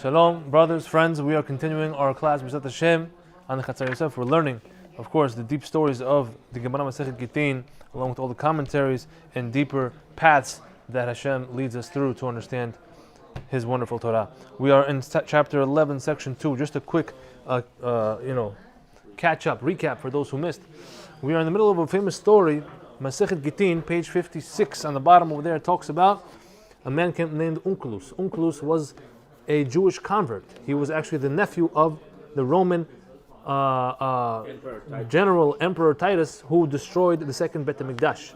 Shalom, brothers, friends. We are continuing our class B'ezrat Hashem on the Chatzar Yosef. We're learning, of course, the deep stories of the Gemara Masechet Gittin, along with all the commentaries and deeper paths that Hashem leads us through to understand His wonderful Torah. We are in chapter 11, section 2. Just a quick, recap for those who missed. We are in the middle of a famous story, Masechet Gittin, page 56. On the bottom over there, it talks about a man named Onkelos. Onkelos was a Jewish convert. He was actually the nephew of the Roman General Emperor Titus, who destroyed the second Bet HaMikdash.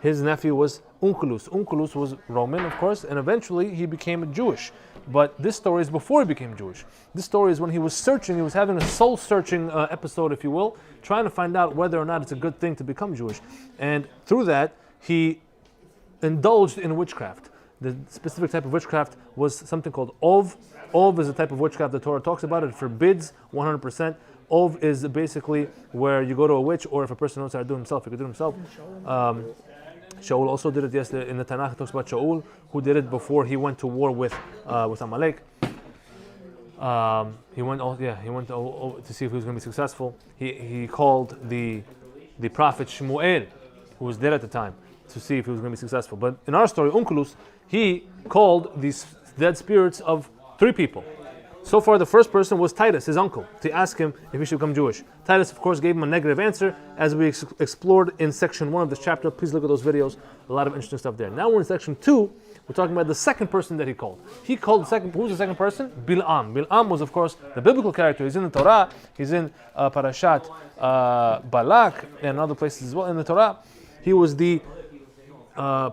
His nephew was Onkelos. Onkelos was Roman, of course, and eventually he became Jewish. But this story is before he became Jewish. This story is when he was searching, he was having a soul-searching episode, if you will, trying to find out whether or not it's a good thing to become Jewish. And through that, he indulged in witchcraft. The specific type of witchcraft was something called Ov. Ov is a type of witchcraft the Torah talks about. It forbids 100%. Ov is basically where you go to a witch, or if a person knows how to do it himself, he could do it himself. Shaul also did it. Yes, in the Tanakh it talks about Shaul, who did it before he went to war with Amalek. He went to see if he was going to be successful. He called the prophet Shmuel, who was dead at the time, to see if he was going to be successful. But in our story, Onkelos, he called these dead spirits of 3 people. So far, the first person was Titus, his uncle, to ask him if he should become Jewish. Titus, of course, gave him a negative answer, as we explored in section 1 of this chapter. Please look at those videos. A lot of interesting stuff there. Now we're in section 2. We're talking about the second person that he called. He called who's the second person? Bil'am. Bil'am was, of course, the biblical character. He's in the Torah. He's in Parashat Balak and other places as well in the Torah. He was the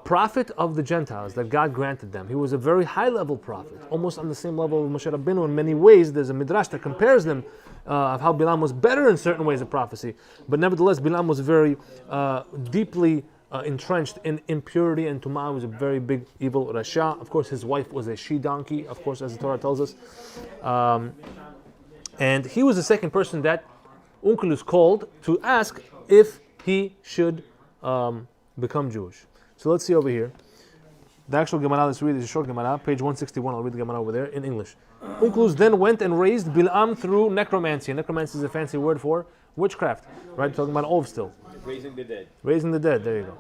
prophet of the Gentiles that God granted them. He was a very high-level prophet, almost on the same level of Moshe Rabbeinu in many ways. There's a midrash that compares them of how Bil'am was better in certain ways of prophecy. But nevertheless, Bil'am was very deeply entrenched in impurity, and Tumah was a very big evil Rasha. Of course, his wife was a she-donkey, of course, as the Torah tells us. And he was the second person that Onkelos called to ask if he should become Jewish. So let's see over here. The actual Gemara, let's read it. It's a short Gemara, page 161. I'll read the Gemara over there in English. Onkelos then went and raised Bil'am through necromancy. Necromancy is a fancy word for witchcraft, right? We're talking about Ov still. Raising the dead. Raising the dead, there you go.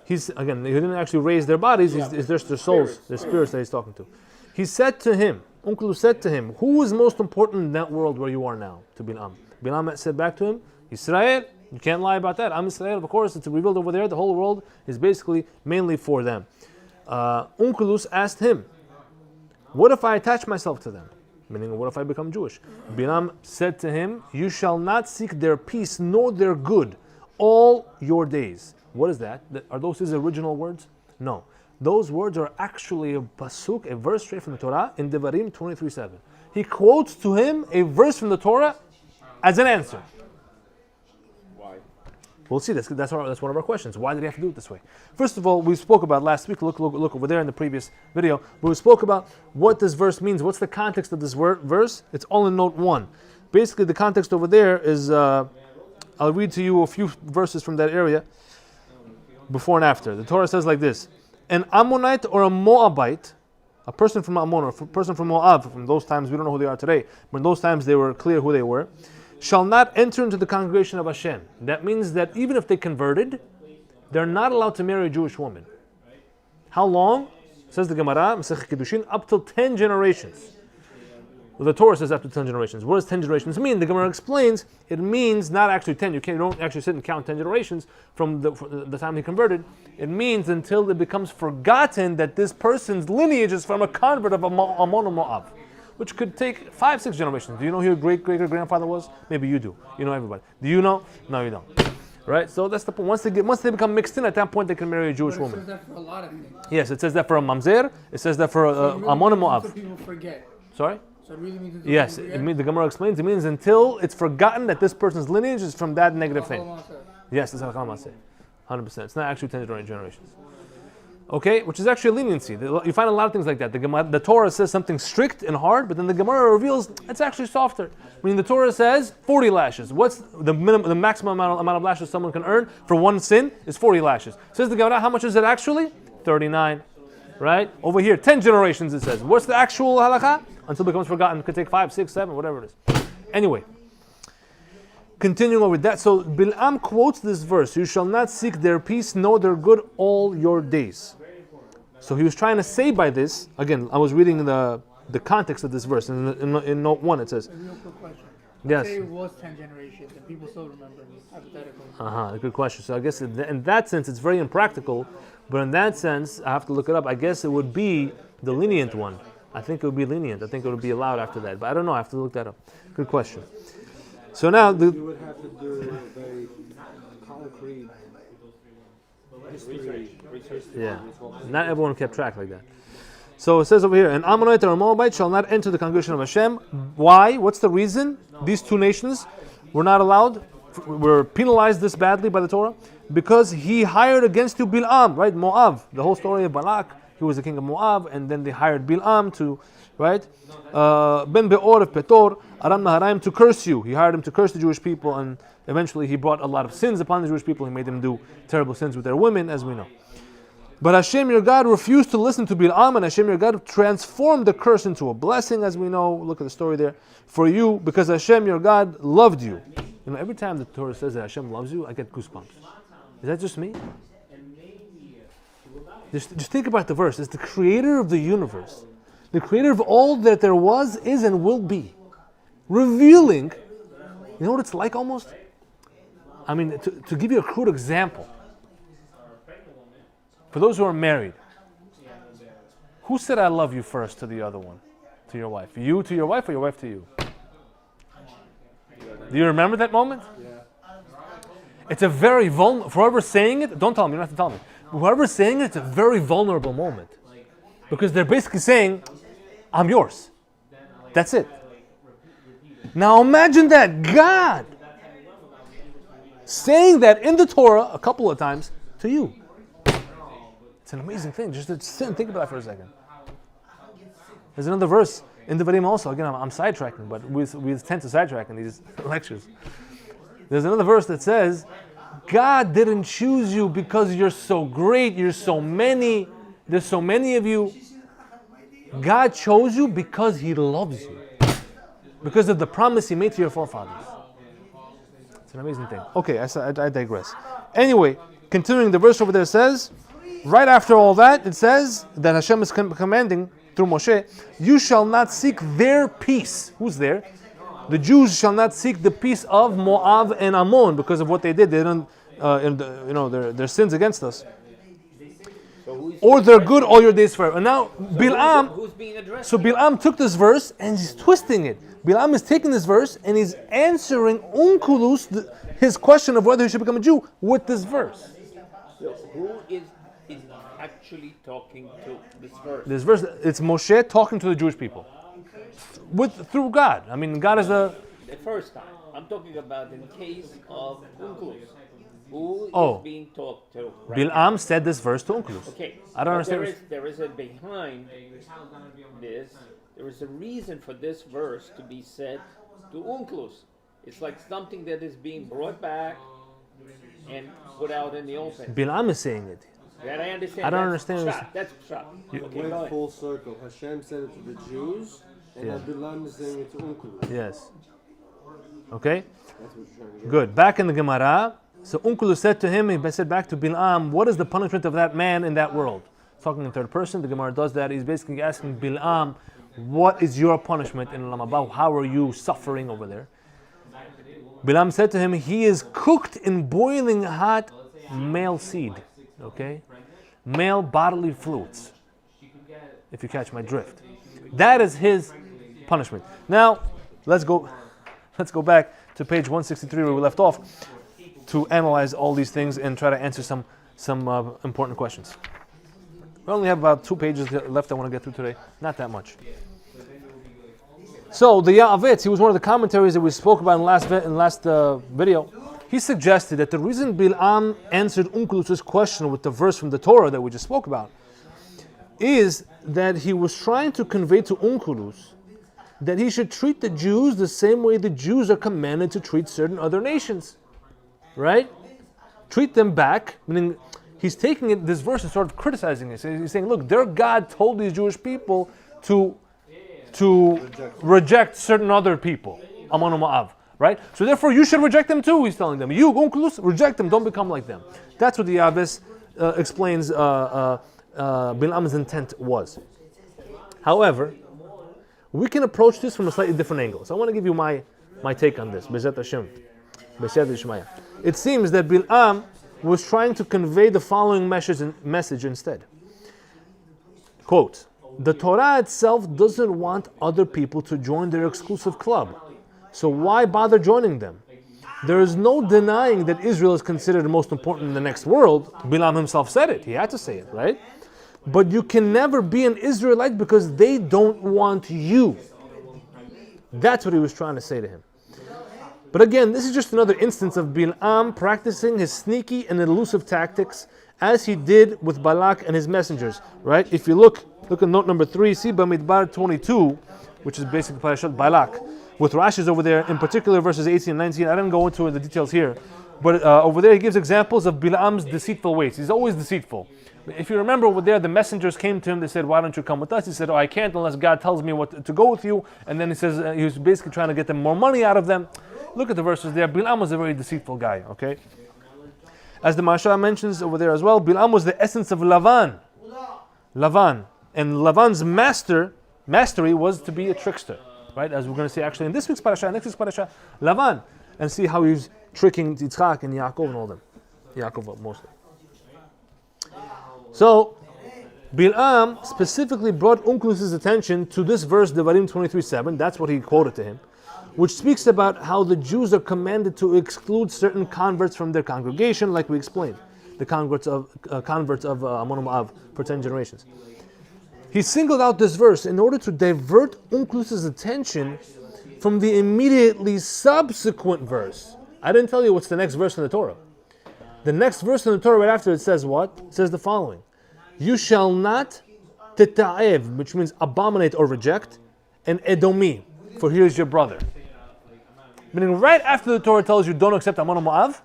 He didn't actually raise their bodies, it's just their souls, their spirits that he's talking to. He said to him, Onkelos said to him, who is most important in that world where you are now? To Bil'am. Bil'am said back to him, Israel. You can't lie about that. I'm Israel, of course, it's revealed over there. The whole world is basically mainly for them. Onkelos asked him, what if I attach myself to them? Meaning, what if I become Jewish? Bil'am said to him, you shall not seek their peace nor their good all your days. What is that? Are those his original words? No. Those words are actually a pasuk, a verse straight from the Torah in Devarim 23:7. He quotes to him a verse from the Torah as an answer. We'll see. That's one of our questions. Why did he have to do it this way? First of all, we spoke about last week. Look over there in the previous video. We spoke about what this verse means. What's the context of this verse? It's all in note 1. Basically, the context over there is, I'll read to you a few verses from that area, before and after. The Torah says like this: an Ammonite or a Moabite, a person from Ammon or a person from Moab, from those times, we don't know who they are today, but in those times they were clear who they were, shall not enter into the congregation of Hashem. That means that even if they converted, they're not allowed to marry a Jewish woman. How long? Says the Gemara, Masechet Kiddushin, up till 10 generations. Well, the Torah says up to 10 generations. What does 10 generations mean? The Gemara explains, it means not actually 10. You don't actually sit and count 10 generations from the time he converted. It means until it becomes forgotten that this person's lineage is from a convert of Ammon or Moab, which could take 5-6 generations. Do you know who your great-great-grandfather was? Maybe you do. You know everybody. Do you know? No, you don't. Right? So that's the point. Once they become mixed in, at that point they can marry a Jewish woman. It says that for a lot of things. Yes, it says that for a mamzer. It says that for Ammon and Moab. So people forget. Sorry? So it really means yes, the Gemara explains, it means until it's forgotten that this person's lineage is from that negative thing. Yes, that's what I'm saying. 100%. It's not actually 10 generations. Okay, which is actually a leniency. You find a lot of things like that. The Torah says something strict and hard, but then the Gemara reveals it's actually softer. Meaning the Torah says 40 lashes. What's the maximum amount of lashes someone can earn for one sin is 40 lashes. Says the Gemara, how much is it actually? 39. right? Over here, 10 generations it says. What's the actual halakha? until it becomes forgotten. It could take 5, 6, 7, whatever it is. Anyway, continuing on with that. So Bil'am quotes this verse, you shall not seek their peace, nor their good all your days. So he was trying to say by this, again, I was reading the context of this verse. In note 1 it says, A real quick question. yes. Say it was 10 generations and people still remember me, hypothetically. Good question. So I guess in that sense it's very impractical, but in that sense, I have to look it up. I guess it would be the lenient one. I think it would be lenient. I think it would be allowed after that. But I don't know. I have to look that up. Good question. So now You would have to do a very concrete history. yeah, not everyone kept track like that. So it says over here, an Ammonite or a Moabite shall not enter the congregation of Hashem. Why? What's the reason? These two nations were not allowed, were penalized this badly by the Torah, because he hired against you Bil'am, right? Moab. The whole story of Balak, he was the king of Moab, and then they hired Bil'am to, right? Ben Be'or of Petor, Aram Naharaim, to curse you. He hired him to curse the Jewish people, and eventually he brought a lot of sins upon the Jewish people. He made them do terrible sins with their women, as we know. But Hashem your God refused to listen to Bil'am, and Hashem your God transformed the curse into a blessing, as we know. Look at the story there. For you, because Hashem your God loved you. You know, every time the Torah says that Hashem loves you, I get goosebumps. Is that just me? Just think about the verse. It's the creator of the universe. The creator of all that there was, is, and will be. Revealing, you know what it's like almost? I mean, to give you a crude example. For those who are married, who said I love you first to the other one? To your wife? You to your wife, or your wife to you? Do you remember that moment? Yeah. It's a very vulnerable, for whoever's saying it, don't tell me, you don't have to tell me. But whoever's saying it, it's a very vulnerable moment. Because they're basically saying, I'm yours. That's it. Now imagine that, God saying that in the Torah a couple of times to you. It's an amazing thing. Just to sit and think about that for a second. There's another verse in the Devarim also. Again, I'm sidetracking, but we tend to sidetrack in these lectures. There's another verse that says, God didn't choose you because you're so great, you're so many, there's so many of you. God chose you because He loves you. Because of the promise He made to your forefathers. It's an amazing thing. Okay, I digress. Anyway, continuing, the verse over there says, right after all that, it says that Hashem is commanding through Moshe, you shall not seek their peace. Who's there? The Jews shall not seek the peace of Moab and Ammon because of what they did. They didn't, their sins against us. Or their good all your days forever. And now Bil'am, who's being addressed? so Bil'am took this verse and he's twisting it. Bil'am is taking this verse and he's answering Onkelos, his question of whether he should become a Jew, with this verse. So who is actually talking to this verse? This verse, it's Moshe talking to the Jewish people. Through God. I mean, God is a... The first time. I'm talking about in case of Onkelos. Who Oh. is being talked to? Right? Bil'am said this verse to Onkelos. Okay. I don't But understand. There is a behind this. There is a reason for this verse to be said to Onkelos. It's like something that is being brought back and put out in the open. Bil'am is saying it. That I understand. I don't That's understand. Pshat. That's pshat. Okay, go Went ahead. full circle. Hashem said it to the Jews, and Yeah. now Bil'am is saying it to Onkelos. Yes. Okay? That's what you're trying to get. Good. Back in the Gemara, so Onkelos said to him, he said back to Bil'am, what is the punishment of that man in that world? Talking in third person, the Gemara does that. He's basically asking Bil'am, what is your punishment in Olam Haba? How are you suffering over there? Bil'am said to him, he is cooked in boiling hot male seed. Okay? Male bodily fluids. If you catch my drift. That is his punishment. Now, let's go back to page 163 where we left off to analyze all these things and try to answer some important questions. We only have about 2 pages left I want to get through today. Not that much. So the Ya'avetz, he was one of the commentaries that we spoke about in last video. He suggested that the reason Bil'am answered Onkelos' question with the verse from the Torah that we just spoke about is that he was trying to convey to Onkelos that he should treat the Jews the same way the Jews are commanded to treat certain other nations. Right? Treat them back, meaning he's taking it, this verse and sort of criticizing it. He's saying, look, their God told these Jewish people to to reject certain other people, Ammon and Moav, right? So therefore you should reject them too, he's telling them. You, Onkelos, reject them, don't become like them. That's what the Yavis explains Bil'am's intent was. However, we can approach this from a slightly different angle. So I want to give you my take on this. B'ezrat Hashem. B'Siyata Yishmaya. It seems that Bil'am was trying to convey the following message instead. Quote, the Torah itself doesn't want other people to join their exclusive club. So why bother joining them? There is no denying that Israel is considered the most important in the next world. Bil'am himself said it. He had to say it, right? But you can never be an Israelite because they don't want you. That's what he was trying to say to him. But again, this is just another instance of Bil'am practicing his sneaky and elusive tactics as he did with Balak and his messengers, right? If you look at note number 3, see Bamidbar 22, which is basically Parashat Balak, with Rashi's over there, in particular verses 18 and 19. I didn't go into the details here, but over there he gives examples of Bil'am's deceitful ways. He's always deceitful. If you remember over there, the messengers came to him, they said, why don't you come with us? He said, I can't unless God tells me what to go with you. And then he says, he was basically trying to get them more money out of them. Look at the verses there. Bil'am was a very deceitful guy, okay? As the Masha mentions over there as well, Bil'am was the essence of Lavan. And Lavan's mastery was to be a trickster, right? As we're going to see actually in this week's parasha, next week's parasha, Lavan. And see how he's tricking Yitzchak and Yaakov and all them. Yaakov mostly. So, Bil'am specifically brought Onkelos' attention to this verse, Devarim 23:7. That's what he quoted to him, which speaks about how the Jews are commanded to exclude certain converts from their congregation, like we explained, the converts of Ammon and Moav for 10 generations. He singled out this verse in order to divert Onkelos' attention from the immediately subsequent verse. I didn't tell you what's the next verse in the Torah. The next verse in the Torah right after it says what? It says the following. You shall not teta'ev, which means abominate or reject, and edomi, for he is your brother. Meaning right after the Torah tells you don't accept Ammon and Moav,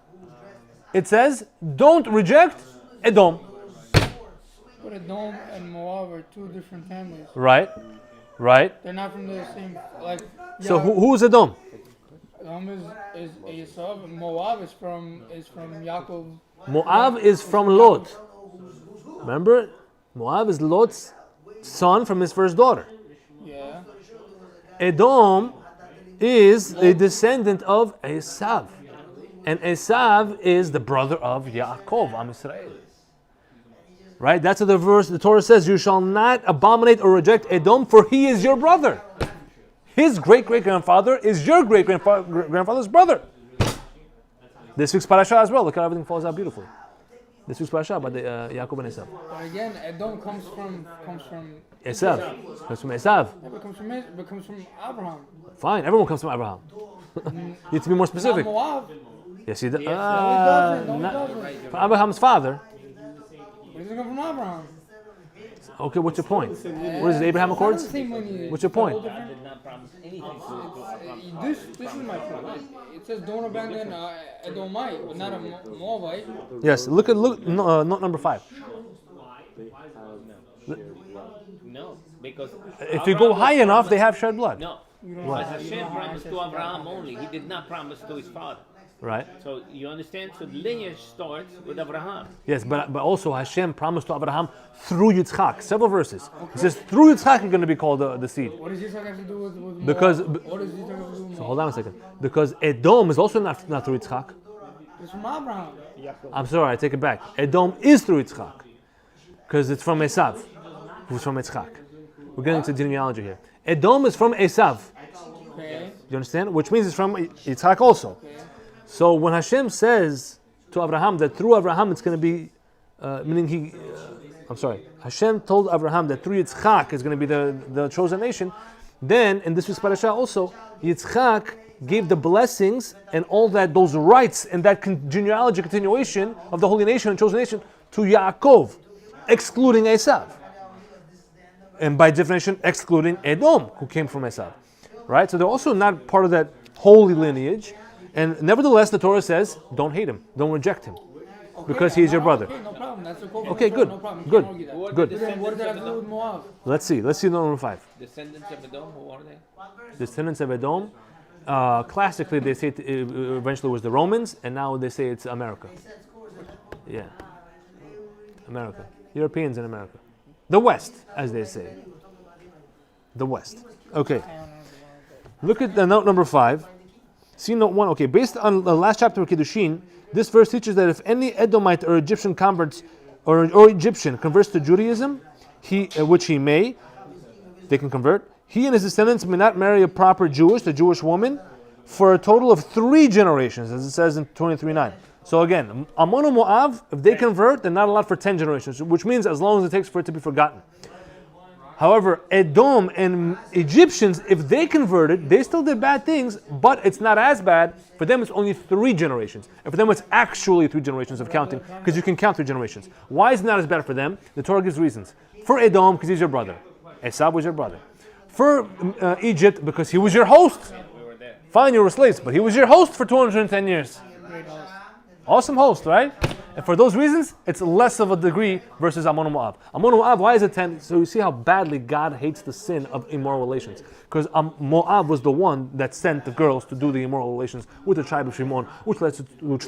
it says don't reject Edom. But Edom and Moab are two different families. Right. They're not from the same, like... So Yeah, who's Edom? Edom is Esau, and Moab is from Yaakov. Moab is from Lot. Remember? Moab is Lot's son from his first daughter. Yeah. Edom is a descendant of Esav. And Esav is the brother of Yaakov, Am Yisrael. Right? That's what the Torah says. You shall not abominate or reject Edom, for he is your brother. His great-great-grandfather is your great-grandfather's brother. This week's parasha as well. Look how everything falls out beautifully. This week's parasha about the Yaakov and Esav. But again, Edom comes from Esav. Comes from Esav. It comes from Abraham. Fine, everyone comes from Abraham. You need to be more specific. Not Moab. Yes, he does. No, he doesn't. From Abraham's father. It doesn't come from Abraham. Okay, what's your point? What is it, Abraham It's not Accords? the same lineage. What's your point? God did not promise anything to This is my point. It says don't abandon Edomite, but not a Moabite. Yes, look note number 5. No, because If you go high enough, they have shed blood. no, but Hashem promised to Abraham only. He did not promise to his father. Right? So you understand? So the lineage starts with Abraham. Yes, but also Hashem promised to Abraham through Yitzchak. Several verses. He says through Yitzchak you're going to be called the seed. What does Yitzchak have to do with Moab? Because What does Yitzchak have to do with so Moab? hold on a second. Because Edom is also not through Yitzchak. It's from Abraham. I'm sorry, I take it back. Edom is through Yitzchak. Because it's from Esav, who's from Yitzchak. We're getting into genealogy here. Edom is from Esav. Okay. You understand? Which means it's from Yitzchak also. Okay. So when Hashem says to Abraham that through Abraham it's going to be, Hashem told Abraham that through Yitzchak is going to be the chosen nation. Then in this week's parasha also, Yitzchak gave the blessings and all those rights and that genealogy continuation of the holy nation and chosen nation to Yaakov, excluding Esav. And by definition, excluding Edom, who came from Esav. Right? So they're also not part of that holy lineage. And nevertheless, the Torah says, don't hate him, don't reject him. because he's your brother. Okay, no problem. That's a quote. Okay, good, No problem. You good, can't argue that. Who are the good. But then what does that have to do descendants with Moab? Let's see note number 5. Descendants of Edom, who are they? Descendants of Edom. Classically, they say it eventually was the Romans, and now they say it's America. Yeah, America. Europeans in America. The West, as they say. The West. Okay. Look at the note number 5. See note 1. Okay, based on the last chapter of Kiddushin, this verse teaches that if any Edomite or Egyptian converts or Egyptian converts to Judaism, which he may, they can convert. He and his descendants may not marry a proper Jewish woman, for a total of 3 generations, as it says in 23:9. So again, Ammon and Moab, if they convert, they're not allowed for 10 generations, which means as long as it takes for it to be forgotten. However, Edom and Egyptians, if they converted, they still did bad things, but it's not as bad. For them, it's only 3 generations. And for them, it's actually 3 generations of counting, because you can count 3 generations. Why is it not as bad for them? The Torah gives reasons. For Edom, because he's your brother. Esau was your brother. For Egypt, because he was your host. Fine, you were slaves, but he was your host for 210 years. Awesome host, right? And for those reasons, it's less of a degree versus Ammon and Moab. Ammon and Moab, why is it 10? So you see how badly God hates the sin of immoral relations. Because Moab was the one that sent the girls to do the immoral relations with the tribe of Shimon, which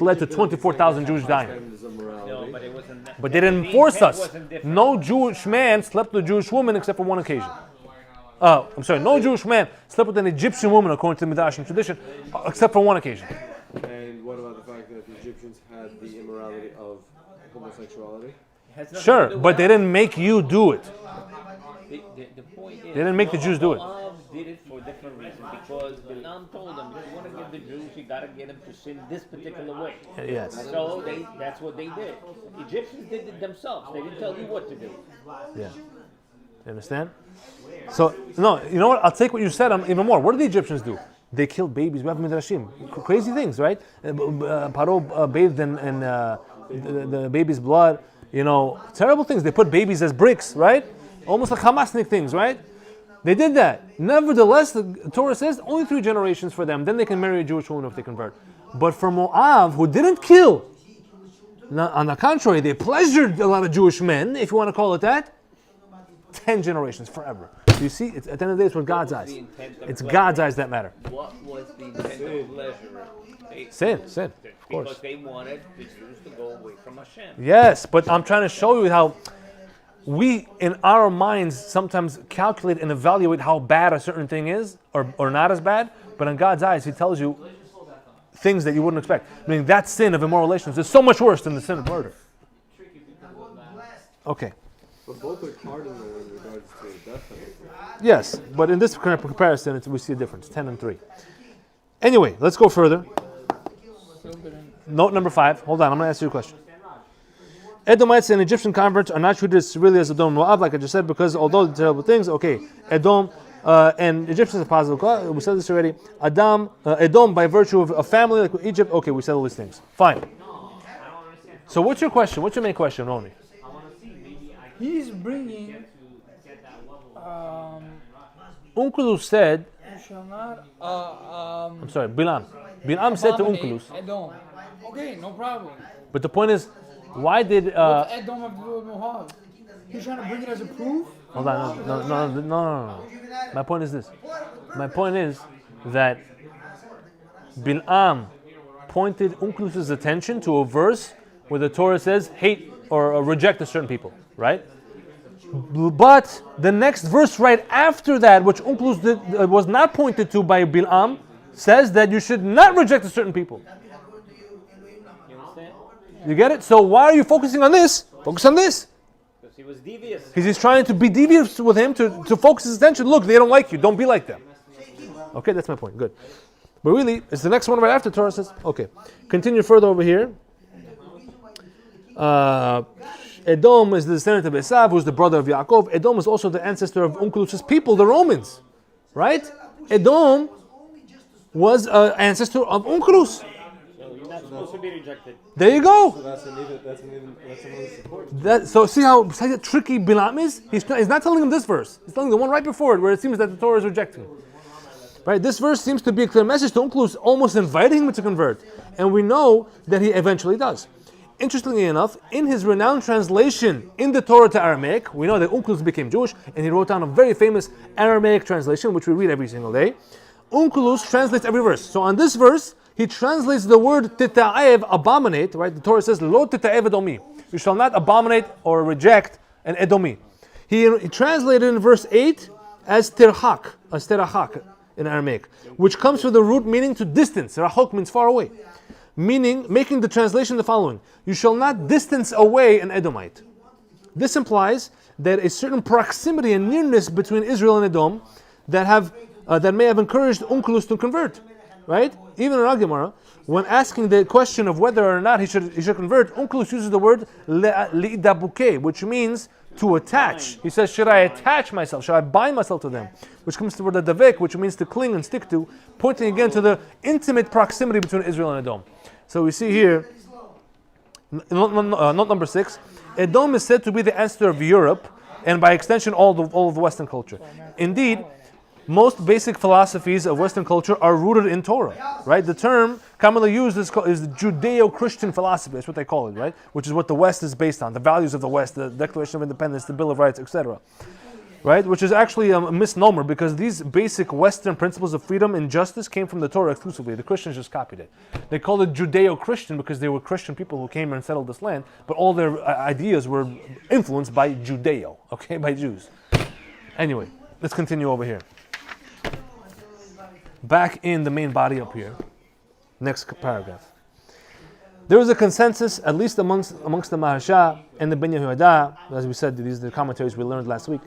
led to 24,000 Jews dying. No, but it wasn't that. But they didn't force us. No Jewish man slept with a Jewish woman except for one occasion. No Jewish man slept with an Egyptian woman according to the Midrashic tradition, except for one occasion. And what about the fact that the Egyptians had the immorality of homosexuality? Sure, but they didn't make you do it. The point is, They didn't make the Jews do it. Moab did it for a different reason, because Bil'am told them, if you want to get the Jews, you got to get them to sin this particular way. Yes. So that's what they did. Egyptians did it themselves. They didn't tell you what to do. Yeah. You understand? So, no, you know what? I'll take what you said even more. What did the Egyptians do? They killed babies. We have midrashim. Crazy things, right? Paro bathed in the baby's blood. You know, terrible things. They put babies as bricks, right? Almost like Hamasnik things, right? They did that. Nevertheless, the Torah says only 3 generations for them. Then they can marry a Jewish woman if they convert. But for Moab, who didn't kill, on the contrary, they pleasured a lot of Jewish men, if you want to call it that, 10 generations, forever. You see, at the end of the day, it's with God's eyes. It's God's eyes that matter. What was the intent of pleasure? Sin, of course. Because they wanted the Jews to go away from Hashem. Yes, but I'm trying to show you how we, in our minds, sometimes calculate and evaluate how bad a certain thing is, or not as bad, but in God's eyes, He tells you things that you wouldn't expect. I mean, that sin of immoral relations is so much worse than the sin of murder. Okay. But both are cardinal in regards to death penalty. Yes, but in this kind of comparison, we see a difference, 10 and 3. Anyway, let's go further. Note number 5. Hold on, I'm going to ask you a question. Edomites and Egyptian converts are not treated really as Edom and Moab, like I just said, because although they're terrible things, okay, Edom and Egyptians are positive. We said this already. Edom by virtue of a family like Egypt, okay, we said all these things. Fine. So what's your question? What's your main question, Roni? He's bringing. Onkelos said. Shall not. I'm sorry, Bil'am. Bil'am said to Onkelos. Edom. Okay, no problem. But the point is, why did? What's Edom have to do with Moab? He's trying to bring it as a proof. Hold on, no. My point is this. My point is that Bil'am pointed Onkelos' attention to a verse where the Torah says hate or reject a certain people, right? But the next verse right after that, which Onkelos was not pointed to by Bil'am, says that you should not reject a certain people. You understand? You get it? So why are you focusing on this? Focus on this. Because he was devious. Because he's trying to be devious with him to focus his attention. Look, they don't like you. Don't be like them. Okay, that's my point. Good. But really, it's the next one right after Torah says. Okay. Continue further over here. Edom is the descendant of Esau, who's the brother of Yaakov. Edom is also the ancestor of Onkelos' people, the Romans. Right? Edom was an ancestor of Onkelos. So you're not supposed to be rejected. There you go. So that's another support. So see how tricky Bil'am is? He's not telling him this verse. He's telling the one right before it, where it seems that the Torah is rejecting him. Right? This verse seems to be a clear message to Onkelos, almost inviting him to convert. And we know that he eventually does. interestingly enough, in his renowned translation in the Torah to Aramaic, we know that Onkelos became Jewish, and he wrote down a very famous Aramaic translation, which we read every single day. Onkelos translates every verse. So on this verse, he translates the word tita'ev, abominate, right? The Torah says, Lo tita'ev edomi. You shall not abominate or reject an edomi. He translated in verse 8 as terachak in Aramaic, which comes from the root meaning to distance. Rachok means far away. Meaning, making the translation the following: you shall not distance away an Edomite. This implies that a certain proximity and nearness between Israel and Edom that may have encouraged Onkelos to convert. Right? Even in our Gemara, when asking the question of whether or not he should convert, Onkelos uses the word li'idabuke, which means to attach. He says, should I attach myself? Should I bind myself to them? Which comes to the word davek, which means to cling and stick to, pointing again to the intimate proximity between Israel and Edom. So we see here, note number 6, Edom is said to be the ancestor of Europe, and by extension all of the Western culture. Indeed, most basic philosophies of Western culture are rooted in Torah, right? The term commonly used is Judeo-Christian philosophy. That's what they call it, right? Which is what the West is based on, the values of the West, the Declaration of Independence, the Bill of Rights, etc. Right? Which is actually a misnomer, because these basic Western principles of freedom and justice came from the Torah exclusively. The Christians just copied it. They called it Judeo-Christian because they were Christian people who came and settled this land, but all their ideas were influenced by Judeo, okay, by Jews. Anyway, let's continue over here. Back in the main body up here, next paragraph. There was a consensus, at least amongst the Maharsha and the Ben Yehuda, as we said, these are the commentaries we learned last week,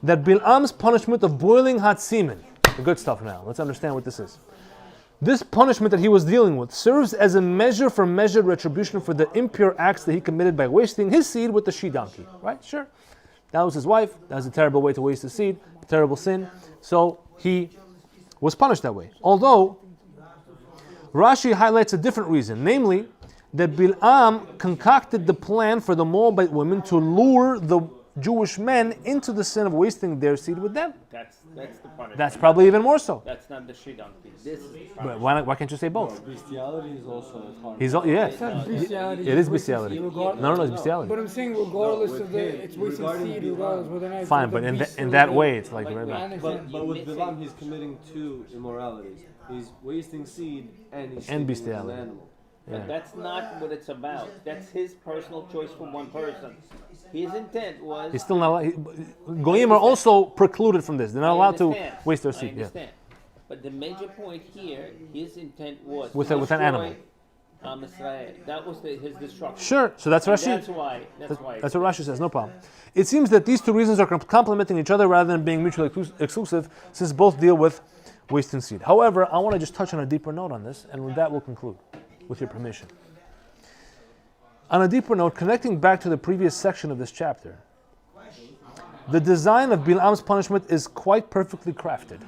that Bil'am's punishment of boiling hot semen, the good stuff now, let's understand what this is. This punishment that he was dealing with serves as a measure for measured retribution for the impure acts that he committed by wasting his seed with the she-donkey, right? Sure. That was his wife, that was a terrible way to waste his seed, a terrible sin, so he was punished that way. Although, Rashi highlights a different reason, namely, that Bil'am concocted the plan for the Moabite women to lure the Jewish men into the sin of wasting their seed with them. That's the punishment. That's probably even more so. That's not the she-donkey. This is the But why can't you say both? Bestiality is also a part. It's not bestiality. It is bestiality. No, it's bestiality. But I'm saying regardless of it's wasting seed, regardless whether or not it's Fine, but in that way, it's like right back. But with Bil'am, he's committing two immoralities. He's wasting seed and he's And sleeping with bestiality. an animal. But that's not what it's about. That's his personal choice for one person. His intent was. He's still not allowed. Goyim are also precluded from this. They're not allowed to understand. waste their I seed. Yeah. understand. But the major point here, his intent was With to an animal. destroy Israel. That was his destruction. Sure. So that's And Rashi. That's why. That's what Rashi says. No problem. It seems that these two reasons are complementing each other rather than being mutually exclusive, since both deal with wasting seed. However, I want to just touch on a deeper note on this, and with that we'll conclude, with your permission. On a deeper note, connecting back to the previous section of this chapter, the design of Bil'am's punishment is quite perfectly crafted.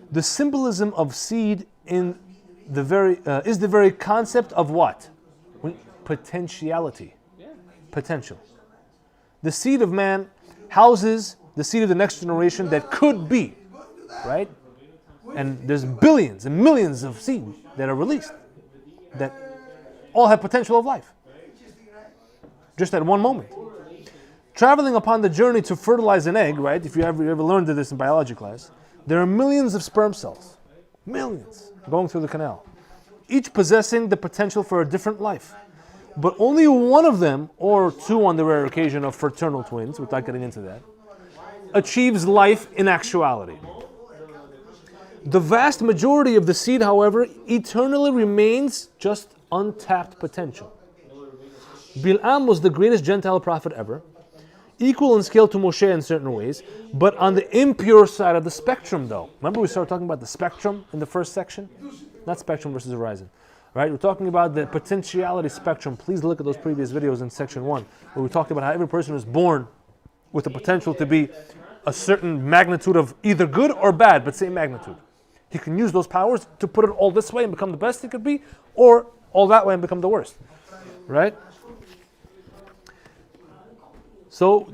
The symbolism of seed is the very concept of what? Potentiality. Potential. The seed of man houses the seed of the next generation that could be, right? And there's billions and millions of seed that are released that all have potential of life. Just at one moment. Traveling upon the journey to fertilize an egg, right? If you ever learned this in biology class, there are millions of sperm cells. Millions going through the canal. Each possessing the potential for a different life. But only one of them, or two on the rare occasion of fraternal twins, without getting into that, achieves life in actuality. The vast majority of the seed, however, eternally remains just untapped potential. Bil'am was the greatest Gentile prophet ever, equal in scale to Moshe in certain ways, but on the impure side of the spectrum though. Remember we started talking about the spectrum in the first section? Not spectrum versus horizon. Right? We're talking about the potentiality spectrum. Please look at those previous videos in section 1, where we talked about how every person is born with the potential to be a certain magnitude of either good or bad, but same magnitude. He can use those powers to put it all this way and become the best he could be, or all that way and become the worst. Right? So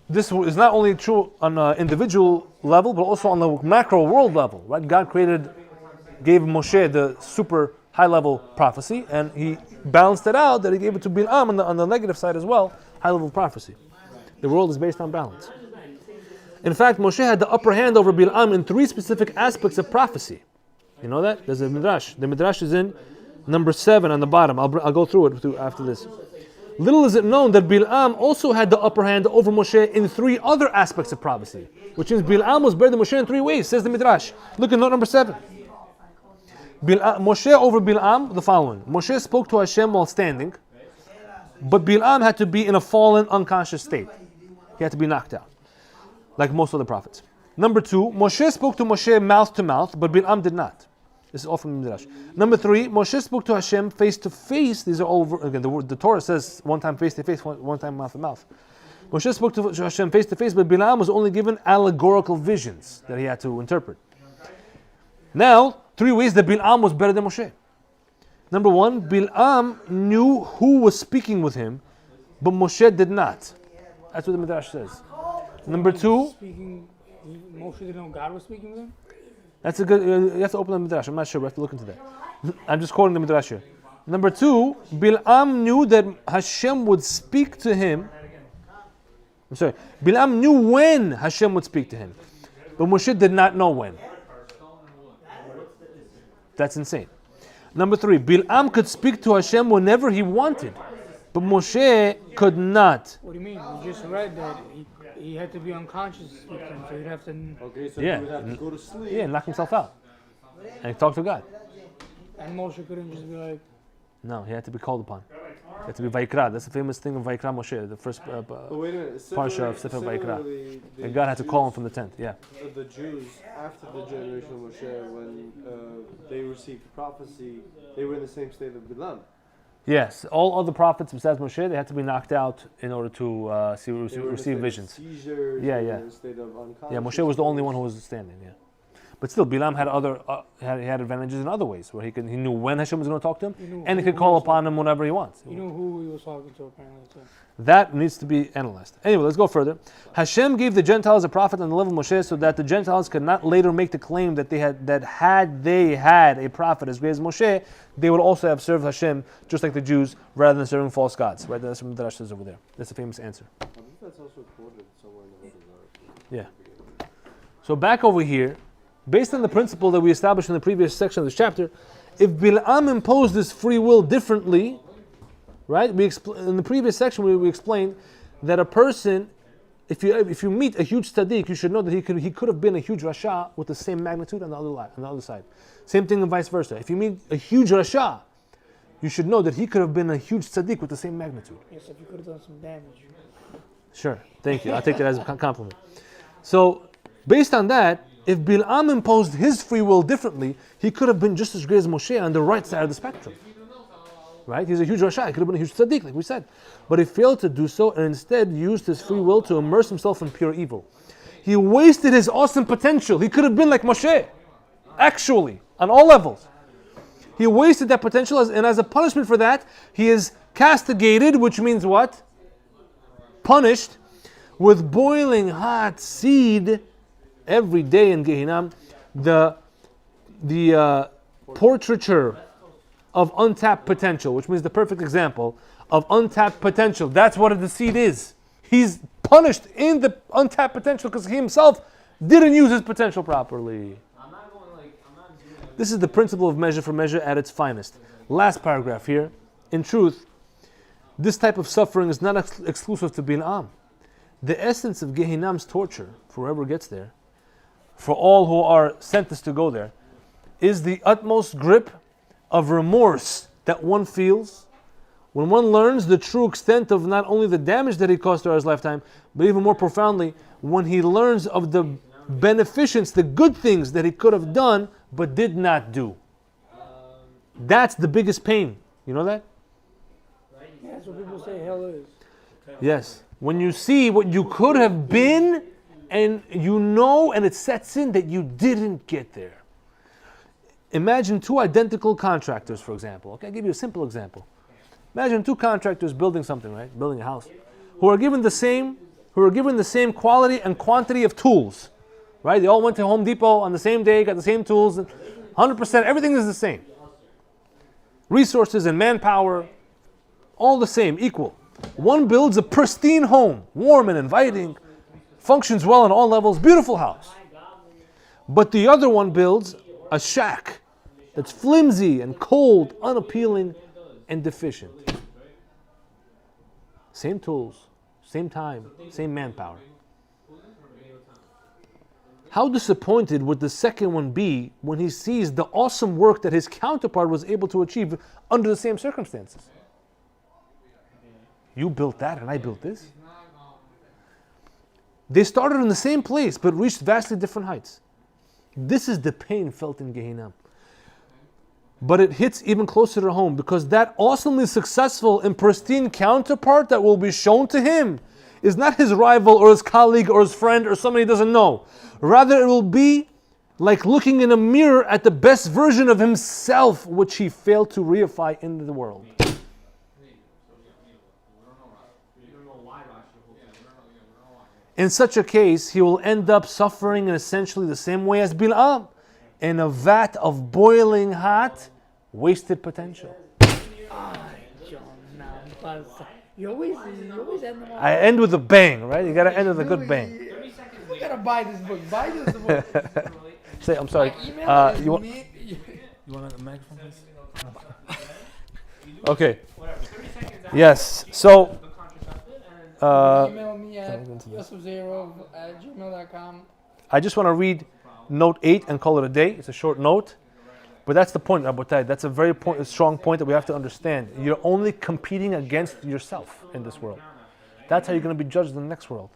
this is not only true on an individual level, but also on the macro world level. Right? God gave Moshe the super high-level prophecy, and he balanced it out that he gave it to Bil'am on the negative side as well, high-level prophecy. The world is based on balance. In fact, Moshe had the upper hand over Bil'am in 3 specific aspects of prophecy. You know that? There's a midrash. The midrash is in number 7 on the bottom. I'll go through it after this. Little is it known that Bil'am also had the upper hand over Moshe in 3 other aspects of prophecy, which means Bil'am was better than Moshe in 3 ways, says the midrash. Look at note number 7. Moshe over Bil'am, the following. Moshe spoke to Hashem while standing, but Bil'am had to be in a fallen, unconscious state. He had to be knocked out, like most of the prophets. Number 2, Moshe spoke to Moshe mouth to mouth, but Bil'am did not. This is all from the Midrash. Number 3, Moshe spoke to Hashem face to face. These are all, again, the Torah says one time face to face, one time mouth to mouth. Moshe spoke to Hashem face to face, but Bil'am was only given allegorical visions that he had to interpret. Now, 3 ways that Bil'am was better than Moshe. Number 1, Bil'am knew who was speaking with him, but Moshe did not. That's what the Midrash says. Number 2, Moshe didn't know God was speaking with him? that's a good, you have to open the Midrash. I'm not sure, we have to look into that. I'm just quoting the Midrash here. Number 2, Bil'am knew that Hashem would speak to him. Bil'am knew when Hashem would speak to him, but Moshe did not know when. That's insane. Number 3, Bil'am could speak to Hashem whenever he wanted, but Moshe could not. What do you mean? You just read that he had to be unconscious to speak to him, so he'd have to... Okay, so Yeah. he would have to go to sleep. Yeah, knock himself out and talk to God. And Moshe couldn't just be like... No, he had to be called upon. He had to be Vaikra. That's the famous thing of Vaikra Moshe, the first But wait a minute. parsha of Sefer Vaikra. Similarly, And God had to call him Jews- from the tent. Yeah. The Jews, after the generation of Moshe, when they received prophecy, they were in the same state of Bil'am. Yes, all other prophets besides Moshe, they had to be knocked out in order to They were in a state receive of visions. Seizures, Yeah, they were yeah. in a state of unconscious. Yeah, Moshe was the only one who was standing. Yeah, but still, Bil'am had other had advantages in other ways, where he knew when Hashem was going to talk to him, He knew and he who could call was upon him whenever he wants. You know who he was talking to, apparently, too. That needs to be analyzed. Anyway, let's go further. Hashem gave the Gentiles a prophet on the level of Moshe, so that the Gentiles could not later make the claim that had they had a prophet as great as Moshe, they would also have served Hashem just like the Jews, rather than serving false gods. Right? That's what the Midrash says over there. That's a famous answer. I believe that's also quoted somewhere in the Midrash. Yeah. So back over here, based on the principle that we established in the previous section of this chapter, if Bil'am imposed this free will differently, right? In the previous section we explained that a person, if you meet a huge tzaddik, you should know that he could have been a huge rasha with the same magnitude on the other side. Same thing and vice versa. If you meet a huge rasha, you should know that he could have been a huge tzaddik with the same magnitude. Yes, if you could have done some damage. Sure, thank you. I'll take that as a compliment. So, based on that, if Bil'am imposed his free will differently, he could have been just as great as Moshe on the right side of the spectrum. Right? He's a huge rasha. He could have been a huge tzaddik, like we said. But he failed to do so and instead used his free will to immerse himself in pure evil. He wasted his awesome potential. He could have been like Moshe, actually, on all levels. He wasted that potential, and as a punishment for that, he is castigated, which means what? Punished with boiling hot seed every day in Gehinnom. The portraiture of untapped potential, which means the perfect example of untapped potential. That's what the seed is. He's punished in the untapped potential because he himself didn't use his potential properly. This is the principle of measure for measure at its finest. Last paragraph here. In truth, this type of suffering is not exclusive to Bil'am. The essence of Gehinnam's torture, for whoever gets there, for all who are sentenced to go there, is the utmost grip of remorse that one feels when one learns the true extent of not only the damage that he caused throughout his lifetime, but even more profoundly, when he learns of the beneficence, the good things that he could have done but did not do. That's the biggest pain. You know that? That's what people say hell is. Yes. When you see what you could have been, and you know, and it sets in that you didn't get there. Imagine 2 identical contractors, for example. Okay, I'll give you a simple example. Imagine 2 contractors building something, right? Building a house, who are given the same quality and quantity of tools, right? They all went to Home Depot on the same day, got the same tools, 100%. Everything is the same. resources and manpower, all the same, equal. One builds a pristine home, warm and inviting, functions well on all levels, beautiful house. But the other one builds a shack that's flimsy and cold, unappealing, and deficient. Same tools, same time, same manpower. How disappointed would the second one be when he sees the awesome work that his counterpart was able to achieve under the same circumstances? You built that and I built this. They started in the same place but reached vastly different heights. This is the pain felt in Gehinnom. But it hits even closer to home because that awesomely successful and pristine counterpart that will be shown to him is not his rival or his colleague or his friend or somebody he doesn't know. Rather, it will be like looking in a mirror at the best version of himself, which he failed to reify in the world. In such a case, he will end up suffering in essentially the same way as Bil'am, in a vat of boiling hot, wasted potential. You always end them all. I end with a bang, right? You gotta end with a good bang. We gotta buy this book. Buy this book. Say, I'm sorry. Email is You want a microphone, please? Okay. Yes. So. Email me at yosefzerov@gmail.com. I just want to read note 8 and call it a day. It's a short note. But that's the point, Rabotai. That's a very strong point that we have to understand. You're only competing against yourself in this world. That's how you're going to be judged in the next world.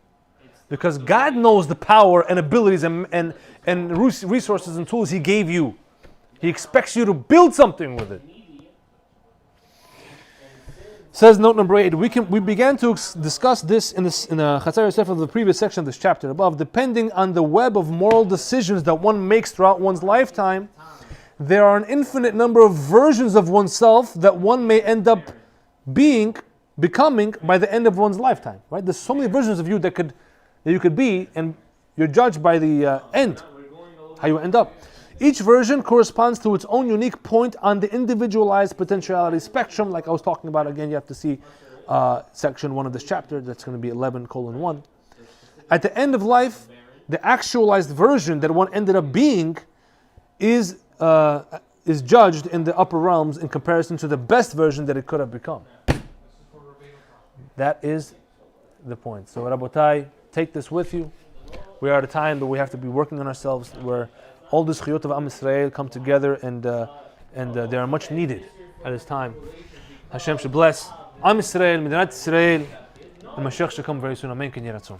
Because God knows the power and abilities and resources and tools He gave you. He expects you to build something with it. Says note number 8, we began to discuss this in the Chatzar Yosef of the previous section of this chapter above. Depending on the web of moral decisions that one makes throughout one's lifetime, there are an infinite number of versions of oneself that one may end up becoming by the end of one's lifetime. Right? There's so many versions of you that you could be, and you're judged by the end, how you end up. Each version corresponds to its own unique point on the individualized potentiality spectrum. Like I was talking about, again, you have to see section 1 of this chapter. That's going to be 11:1. At the end of life, the actualized version that one ended up being is judged in the upper realms in comparison to the best version that it could have become. That is the point. So Rabotai, take this with you. We are at a time that we have to be working on ourselves where all the chiyot of Am Yisrael come together and they are much needed at this time. Hashem should bless Am Yisrael, Medinat Yisrael, and Mashiach should come very soon. Amen. Ken Yiratzon.